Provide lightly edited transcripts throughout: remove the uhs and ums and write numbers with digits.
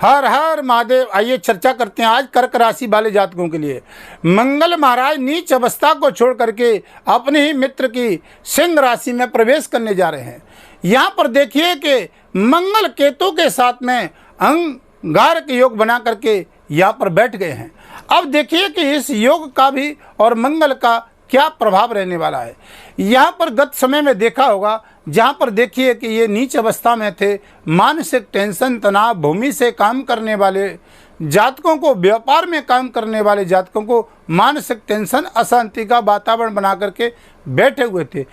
हर हर महादेव। आइए चर्चा करते हैं आज कर्क राशि वाले जातकों के लिए। मंगल महाराज नीच अवस्था को छोड़ करके अपने ही मित्र की सिंह राशि में प्रवेश करने जा रहे हैं। यहाँ पर देखिए कि मंगल केतु के साथ में अंगारक योग बना करके यहाँ पर बैठ गए हैं। अब देखिए कि इस योग का भी और मंगल का क्या प्रभाव रहने वाला है। यहाँ पर गत समय में देखा होगा, जहाँ पर देखिए कि ये नीच अवस्था में थे, मानसिक टेंशन, तनाव, भूमि से काम करने वाले जातकों को, व्यापार में काम करने वाले जातकों को मानसिक टेंशन, अशांति का वातावरण बना करके बैठे हुए थे।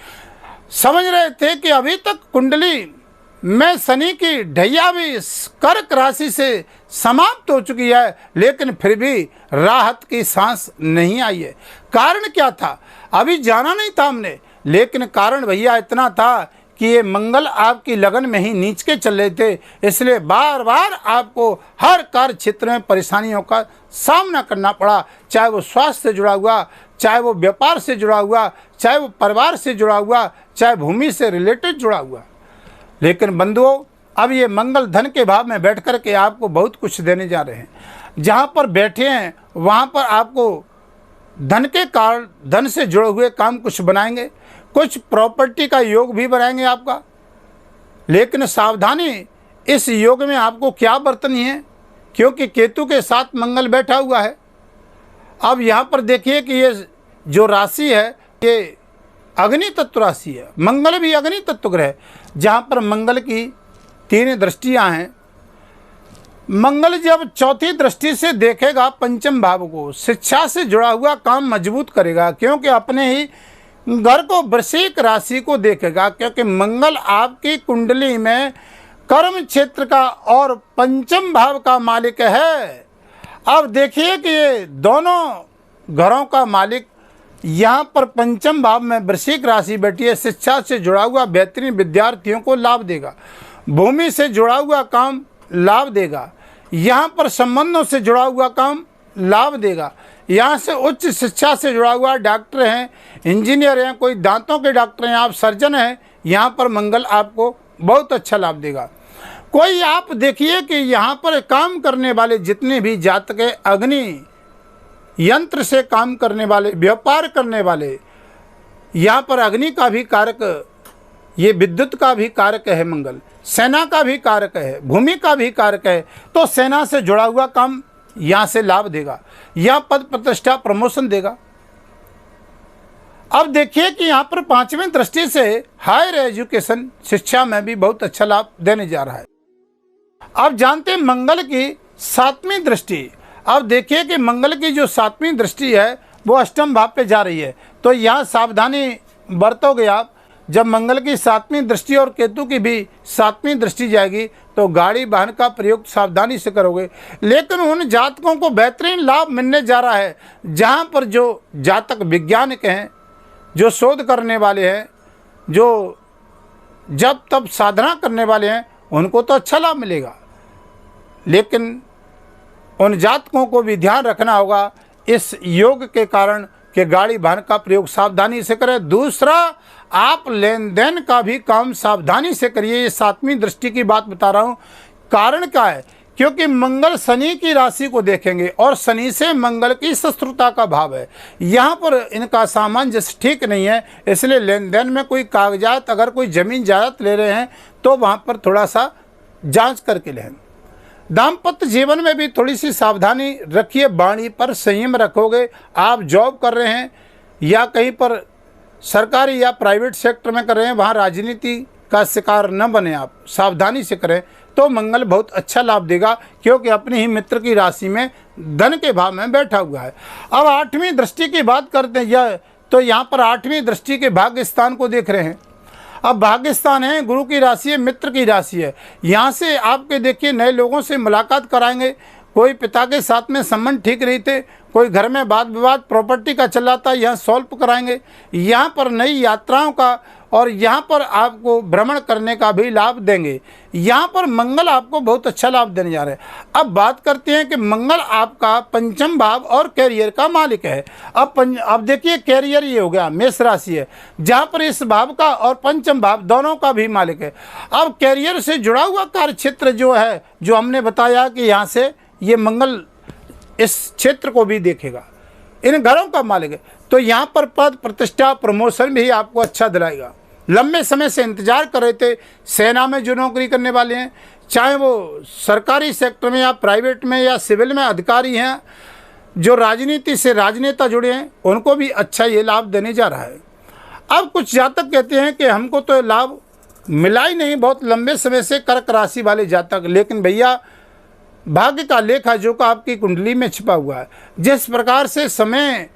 समझ रहे थे कि अभी तक कुंडली में शनि की ढैया भी कर्क राशि से समाप्त हो चुकी है, लेकिन फिर भी राहत की सांस नहीं आई है। कारण क्या था अभी जाना नहीं था हमने, लेकिन कारण भैया इतना था कि ये मंगल आपकी लगन में ही नीच के चल रहे थे, इसलिए बार बार आपको हर कार्य क्षेत्र में परेशानियों का सामना करना पड़ा। चाहे वो स्वास्थ्य से जुड़ा हुआ, चाहे वो व्यापार से जुड़ा हुआ, चाहे वो परिवार से जुड़ा हुआ, चाहे भूमि से रिलेटेड जुड़ा हुआ। लेकिन बंधुओं, अब ये मंगल धन के भाव में बैठ कर के आपको बहुत कुछ देने जा रहे हैं। जहाँ पर बैठे हैं वहाँ पर आपको धन के कारण, धन से जुड़े हुए काम कुछ बनाएंगे, कुछ प्रॉपर्टी का योग भी बनाएंगे आपका। लेकिन सावधानी, इस योग में आपको क्या बरतनी है, क्योंकि केतु के साथ मंगल बैठा हुआ है। अब यहाँ पर देखिए कि ये जो राशि है ये अग्नि तत्व राशि है। मंगल भी अग्नि तत्व ग्रह, जहाँ पर मंगल की 3 दृष्टियाँ हैं। मंगल जब चौथी दृष्टि से देखेगा पंचम भाव को, शिक्षा से जुड़ा हुआ काम मजबूत करेगा, क्योंकि अपने ही घर को वृश्चिक राशि को देखेगा, क्योंकि मंगल आपकी कुंडली में कर्म क्षेत्र का और पंचम भाव का मालिक है। अब देखिए कि ये दोनों घरों का मालिक यहाँ पर पंचम भाव में वृश्चिक राशि बैठी है। शिक्षा से जुड़ा हुआ बेहतरीन विद्यार्थियों को लाभ देगा, भूमि से जुड़ा हुआ काम लाभ देगा, यहाँ पर संबंधों से जुड़ा हुआ काम लाभ देगा। यहाँ से उच्च शिक्षा से जुड़ा हुआ डॉक्टर हैं, इंजीनियर हैं, कोई दांतों के डॉक्टर हैं, आप सर्जन हैं, यहाँ पर मंगल आपको बहुत अच्छा लाभ देगा। कोई आप देखिए कि यहाँ पर काम करने वाले जितने भी जातक हैं, अग्नि यंत्र से काम करने वाले, व्यापार करने वाले, यहाँ पर अग्नि का भी कारक, ये विद्युत का भी कारक है मंगल, सेना का भी कारक है, भूमि का भी कारक है, तो सेना से जुड़ा हुआ काम यहाँ से लाभ देगा, यहाँ पद प्रतिष्ठा प्रमोशन देगा। अब देखिए कि यहाँ पर 5वीं दृष्टि से हायर एजुकेशन, शिक्षा में भी बहुत अच्छा लाभ देने जा रहा है। अब जानते हैं मंगल की 7वीं दृष्टि। अब देखिए कि मंगल की जो 7वीं दृष्टि है वो अष्टम भाव पे जा रही है, तो यहाँ सावधानी बरतोगे आप। जब मंगल की 7वीं दृष्टि और केतु की भी 7वीं दृष्टि जाएगी तो गाड़ी वाहन का प्रयोग सावधानी से करोगे। लेकिन उन जातकों को बेहतरीन लाभ मिलने जा रहा है जहाँ पर जो जातक वैज्ञानिक हैं, जो शोध करने वाले हैं, जो जब तब साधना करने वाले हैं, उनको तो अच्छा लाभ मिलेगा। लेकिन उन जातकों को भी ध्यान रखना होगा इस योग के कारण कि गाड़ी वाहन का प्रयोग सावधानी से करें। दूसरा, आप लेन देन का भी काम सावधानी से करिए। ये 7वीं दृष्टि की बात बता रहा हूँ। कारण क्या है, क्योंकि मंगल शनि की राशि को देखेंगे और शनि से मंगल की शत्रुता का भाव है। यहाँ पर इनका सामंजस्य ठीक नहीं है, इसलिए लेन देन में कोई कागजात, अगर कोई ज़मीन जायदाद ले रहे हैं तो वहाँ पर थोड़ा सा जांच करके लें। दाम्पत्य जीवन में भी थोड़ी सी सावधानी रखिए, वाणी पर संयम रखोगे। आप जॉब कर रहे हैं या कहीं पर सरकारी या प्राइवेट सेक्टर में कर रहे हैं, वहाँ राजनीति का शिकार न बने, आप सावधानी से करें तो मंगल बहुत अच्छा लाभ देगा, क्योंकि अपने ही मित्र की राशि में धन के भाव में बैठा हुआ है। अब 8वीं दृष्टि की बात करते हैं, तो यहाँ पर 8वीं दृष्टि के भाग्य स्थान को देख रहे हैं। अब भाग्य स्थान है, गुरु की राशि है, मित्र की राशि है। यहाँ से आपके देखिए नए लोगों से मुलाकात कराएंगे, कोई पिता के साथ में संबंध ठीक नहीं थे, कोई घर में वाद विवाद प्रॉपर्टी का चल रहा था, यहाँ सॉल्व कराएंगे। यहाँ पर नई यात्राओं का और यहाँ पर आपको भ्रमण करने का भी लाभ देंगे। यहाँ पर मंगल आपको बहुत अच्छा लाभ देने जा रहे हैं। अब बात करते हैं कि मंगल आपका पंचम भाव और कैरियर का मालिक है। अब देखिए कैरियर ये हो गया, मेष राशि है, जहाँ पर इस भाव का और पंचम भाव दोनों का भी मालिक है। अब कैरियर से जुड़ा हुआ कार्य क्षेत्र जो है, जो हमने बताया कि यहाँ से ये मंगल इस क्षेत्र को भी देखेगा, इन घरों का मालिक है। तो यहाँ पर पद प्रतिष्ठा प्रमोशन भी आपको अच्छा दिलाएगा। लंबे समय से इंतजार कर रहे थे, सेना में जो नौकरी करने वाले हैं, चाहे वो सरकारी सेक्टर में या प्राइवेट में या सिविल में अधिकारी हैं, जो राजनीति से राजनेता जुड़े हैं, उनको भी अच्छा ये लाभ देने जा रहा है। अब कुछ जातक कहते हैं कि हमको तो लाभ मिला ही नहीं बहुत लंबे समय से, कर्क राशि वाले जातक। लेकिन भैया भाग्य का लेखा जोखा आपकी कुंडली में छिपा हुआ है। जिस प्रकार से समय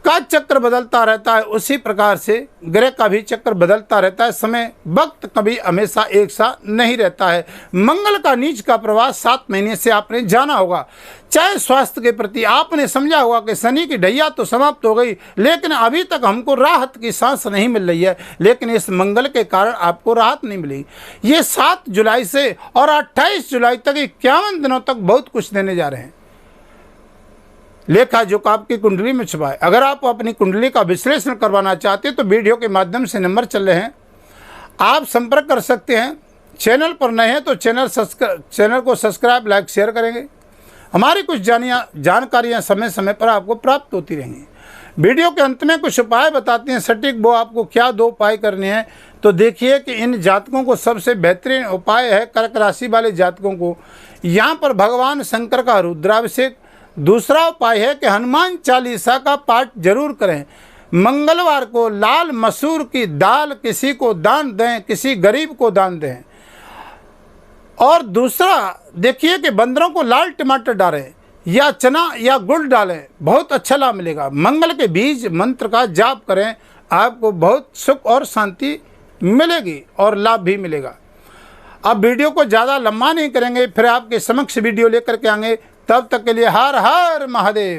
का चक्र बदलता रहता है, उसी प्रकार से ग्रह का भी चक्र बदलता रहता है। समय वक्त कभी हमेशा एक सा नहीं रहता है। मंगल का नीच का प्रवास 7 महीने से आपने जाना होगा। चाहे स्वास्थ्य के प्रति आपने समझा होगा कि शनि की ढैया तो समाप्त हो गई, लेकिन अभी तक हमको राहत की सांस नहीं मिल रही है। लेकिन इस मंगल के कारण आपको राहत नहीं मिली। ये 7 जुलाई से और 28 जुलाई तक 51 दिनों तक बहुत कुछ देने जा रहे हैं। लेखा जो आपकी कुंडली में छुपा है। अगर आप अपनी कुंडली का विश्लेषण करवाना चाहते हैं तो वीडियो के माध्यम से नंबर चल रहे हैं, आप संपर्क कर सकते हैं। चैनल पर नए हैं तो चैनल को सब्सक्राइब लाइक शेयर करेंगे। हमारी कुछ जानकारियाँ समय समय पर आपको प्राप्त होती रहेंगी। वीडियो के अंत में कुछ उपाय बताते हैं, सटीक वो आपको क्या 2 उपाय करने हैं। तो देखिए कि इन जातकों को सबसे बेहतरीन उपाय है, कर्क राशि वाले जातकों को यहाँ पर भगवान शंकर का रुद्राभिषेक। दूसरा उपाय है कि हनुमान चालीसा का पाठ जरूर करें। मंगलवार को लाल मसूर की दाल किसी को दान दें, किसी गरीब को दान दें। और दूसरा देखिए कि बंदरों को लाल टमाटर डालें या चना या गुड़ डालें, बहुत अच्छा लाभ मिलेगा। मंगल के बीज मंत्र का जाप करें, आपको बहुत सुख और शांति मिलेगी और लाभ भी मिलेगा। अब वीडियो को ज़्यादा लंबा नहीं करेंगे, फिर आपके समक्ष वीडियो लेकर के आएंगे। तब तक के लिए हर हर महादेव।